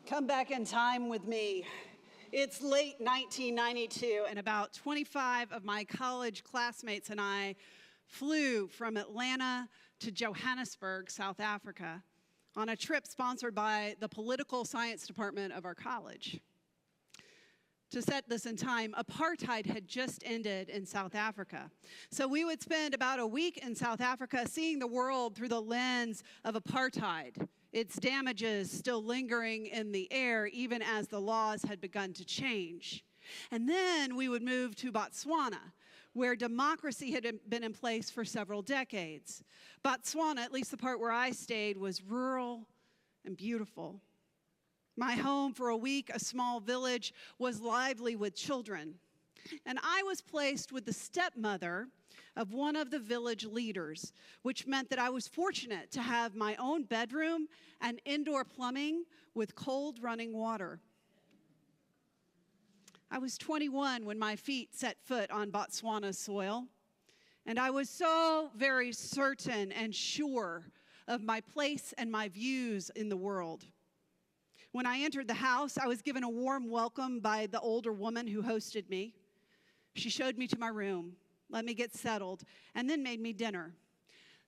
Come back in time with me. It's late 1992, and about 25 of my college classmates and I flew from Atlanta to Johannesburg, South Africa, on a trip sponsored by the political science department of our college. To set this in time, apartheid had just ended in South Africa. So we would spend about a week in South Africa seeing the world through the lens of apartheid, its damages still lingering in the air even as the laws had begun to change. And then we would move to Botswana, where democracy had been in place for several decades. Botswana, at least the part where I stayed, was rural and beautiful. My home for a week, a small village, was lively with children. And I was placed with the stepmother of one of the village leaders, which meant that I was fortunate to have my own bedroom and indoor plumbing with cold running water. I was 21 when my feet set foot on Botswana's soil, and I was so very certain and sure of my place and my views in the world. When I entered the house, I was given a warm welcome by the older woman who hosted me. She showed me to my room, let me get settled, and then made me dinner.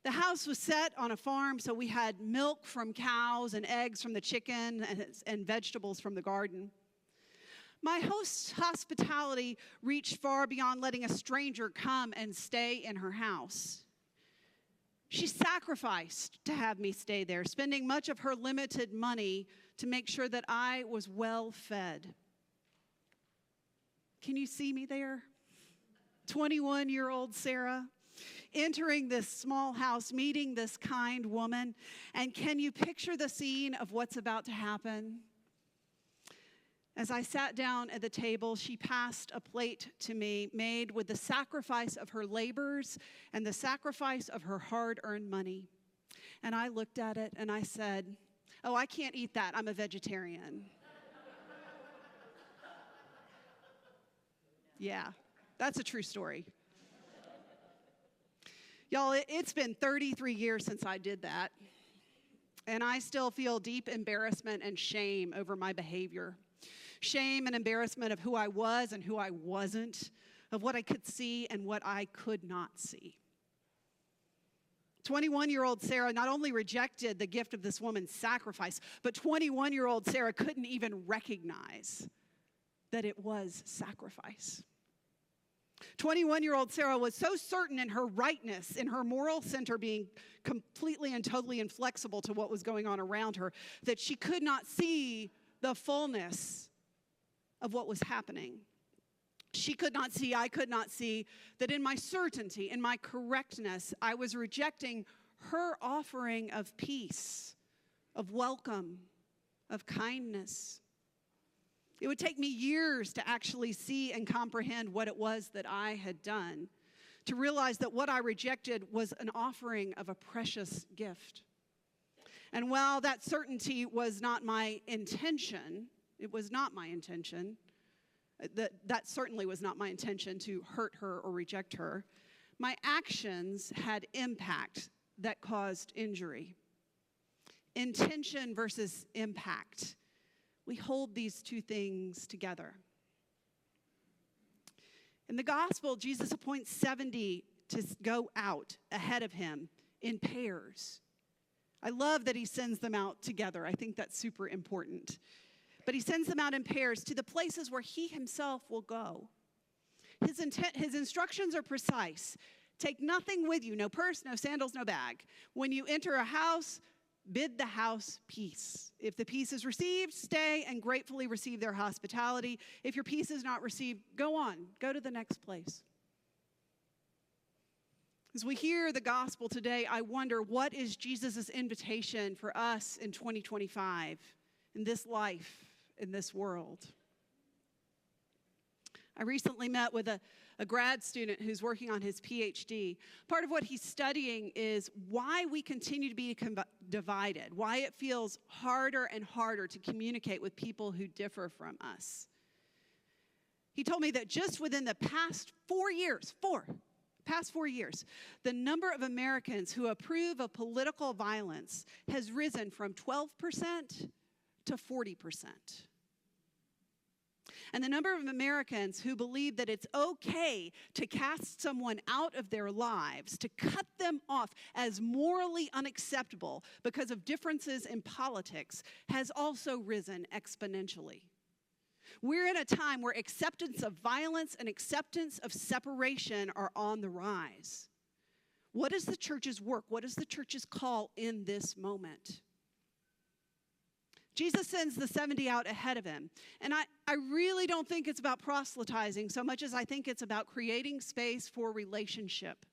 The house was set on a farm, so we had milk from cows and eggs from the chicken and vegetables from the garden. My host's hospitality reached far beyond letting a stranger come and stay in her house. She sacrificed to have me stay there, spending much of her limited money to make sure that I was well fed. Can you see me there? 21-year-old Sarah, entering this small house, meeting this kind woman, and can you picture the scene of what's about to happen? As I sat down at the table, she passed a plate to me made with the sacrifice of her labors and the sacrifice of her hard-earned money. And I looked at it and I said, "Oh, I can't eat that. I'm a vegetarian." Yeah, that's a true story. Y'all, it's been 33 years since I did that, and I still feel deep embarrassment and shame over my behavior. Shame and embarrassment of who I was and who I wasn't, of what I could see and what I could not see. 21-year-old Sarah not only rejected the gift of this woman's sacrifice, but 21-year-old Sarah couldn't even recognize that it was sacrifice. 21-year-old Sarah was so certain in her rightness, in her moral center being completely and totally inflexible to what was going on around her, that she could not see the fullness of what was happening. She could not see, I could not see, that in my certainty, in my correctness, I was rejecting her offering of peace, of welcome, of kindness. It would take me years to actually see and comprehend what it was that I had done, to realize that what I rejected was an offering of a precious gift. And while that certainty was not my intention, it was not my intention, that certainly was not my intention to hurt her or reject her, my actions had impact that caused injury. Intention versus impact. We hold these two things together. In the gospel, Jesus appoints 70 to go out ahead of him in pairs. I love that he sends them out together. I think that's super important. But he sends them out in pairs to the places where he himself will go. His instructions are precise. Take nothing with you, no purse, no sandals, no bag. When you enter a house, bid the house peace. If the peace is received, stay and gratefully receive their hospitality. If your peace is not received, go on, go to the next place. As we hear the gospel today, I wonder, what is Jesus' invitation for us in 2025, in this life, in this world? I recently met with a grad student who's working on his PhD. Part of what he's studying is why we continue to be divided, why it feels harder and harder to communicate with people who differ from us. He told me that just within the past 4 years, the number of Americans who approve of political violence has risen from 12% to 40%. And the number of Americans who believe that it's okay to cast someone out of their lives, to cut them off as morally unacceptable because of differences in politics, has also risen exponentially. We're in a time where acceptance of violence and acceptance of separation are on the rise. What is the church's work? What is the church's call in this moment? Jesus sends the 70 out ahead of him. And I really don't think it's about proselytizing so much as I think it's about creating space for relationship.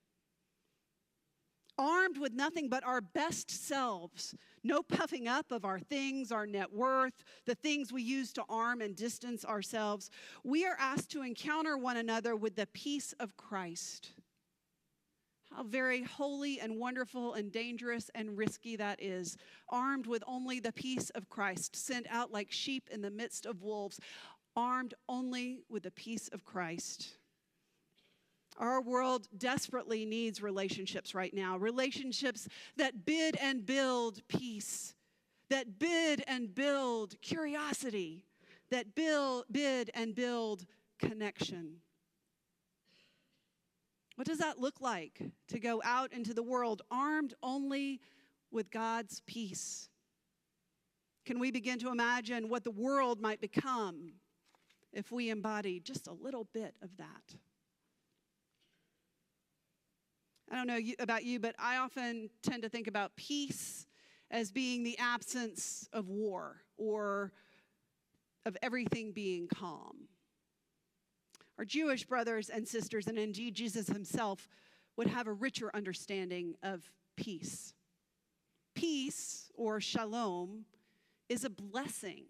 Armed with nothing but our best selves, no puffing up of our things, our net worth, the things we use to arm and distance ourselves, we are asked to encounter one another with the peace of Christ. How very holy and wonderful and dangerous and risky that is, armed with only the peace of Christ, sent out like sheep in the midst of wolves, armed only with the peace of Christ. Our world desperately needs relationships right now, relationships that bid and build peace, that bid and build curiosity, that bid and build connection. What does that look like to go out into the world armed only with God's peace? Can we begin to imagine what the world might become if we embody just a little bit of that? I don't know about you, but I often tend to think about peace as being the absence of war or of everything being calm. Our Jewish brothers and sisters, and indeed Jesus himself, would have a richer understanding of peace. Peace, or shalom, is a blessing.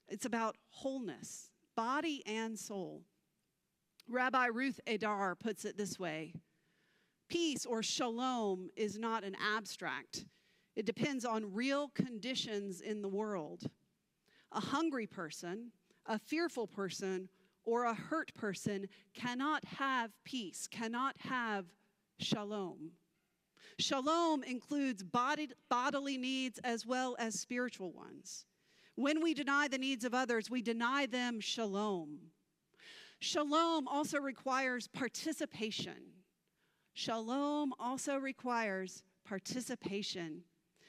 It's about wholeness, body and soul. Rabbi Ruth Adar puts it this way: peace, or shalom, is not an abstract. It depends on real conditions in the world. A hungry person, a fearful person, or a hurt person cannot have peace, cannot have shalom. Shalom includes bodily needs as well as spiritual ones. When we deny the needs of others, we deny them shalom. Shalom also requires participation. Shalom also requires participation.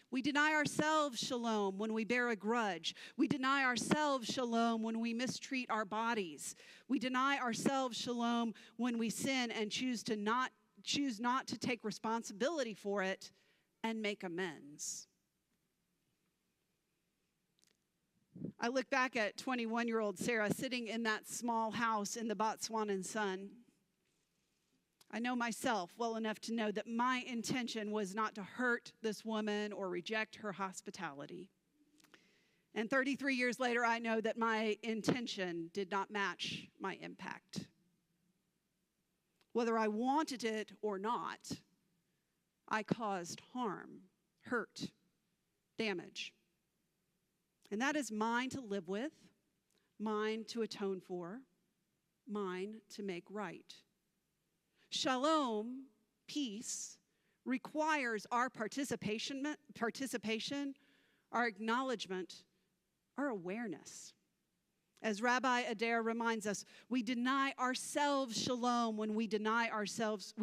We deny ourselves shalom when we bear a grudge. We deny ourselves shalom when we mistreat our bodies. We deny ourselves shalom when we sin and choose not to take responsibility for it and make amends. I look back at 21-year-old Sarah sitting in that small house in the Botswanan sun. I know myself well enough to know that my intention was not to hurt this woman or reject her hospitality. And 33 years later, I know that my intention did not match my impact. Whether I wanted it or not, I caused harm, hurt, damage. And that is mine to live with, mine to atone for, mine to make right. Shalom, peace, requires our participation, our acknowledgement, our awareness. As Rabbi Adair reminds us, we deny ourselves shalom when we deny ourselves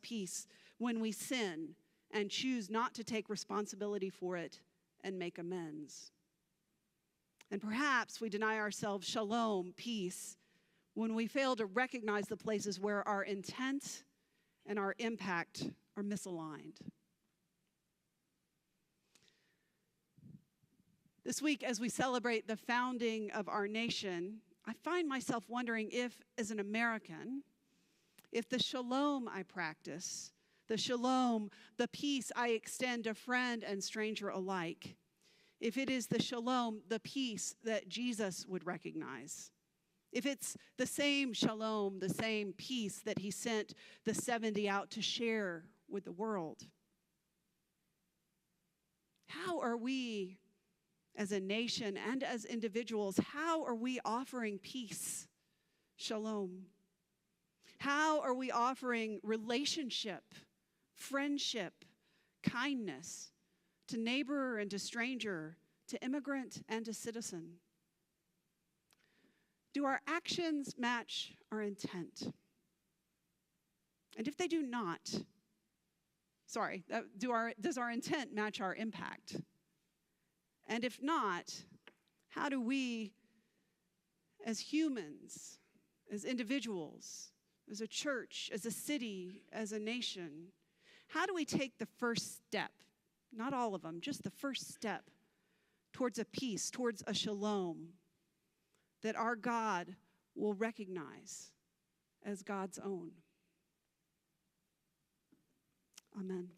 peace when we sin and choose not to take responsibility for it and make amends. And perhaps we deny ourselves shalom, peace, when we fail to recognize the places where our intent and our impact are misaligned. This week, as we celebrate the founding of our nation, I find myself wondering if, as an American, if the shalom I practice, the shalom, the peace I extend to friend and stranger alike, if it is the shalom, the peace that Jesus would recognize. If it's the same shalom, the same peace that he sent the 70 out to share with the world. How are we, as a nation and as individuals, how are we offering peace, shalom? How are we offering relationship, friendship, kindness to neighbor and to stranger, to immigrant, and to citizen? Do our actions match our intent? And if they do not, does our intent match our impact? And if not, how do we, as humans, as individuals, as a church, as a city, as a nation, how do we take the first step, not all of them, just the first step towards a peace, towards a shalom that our God will recognize as God's own? Amen.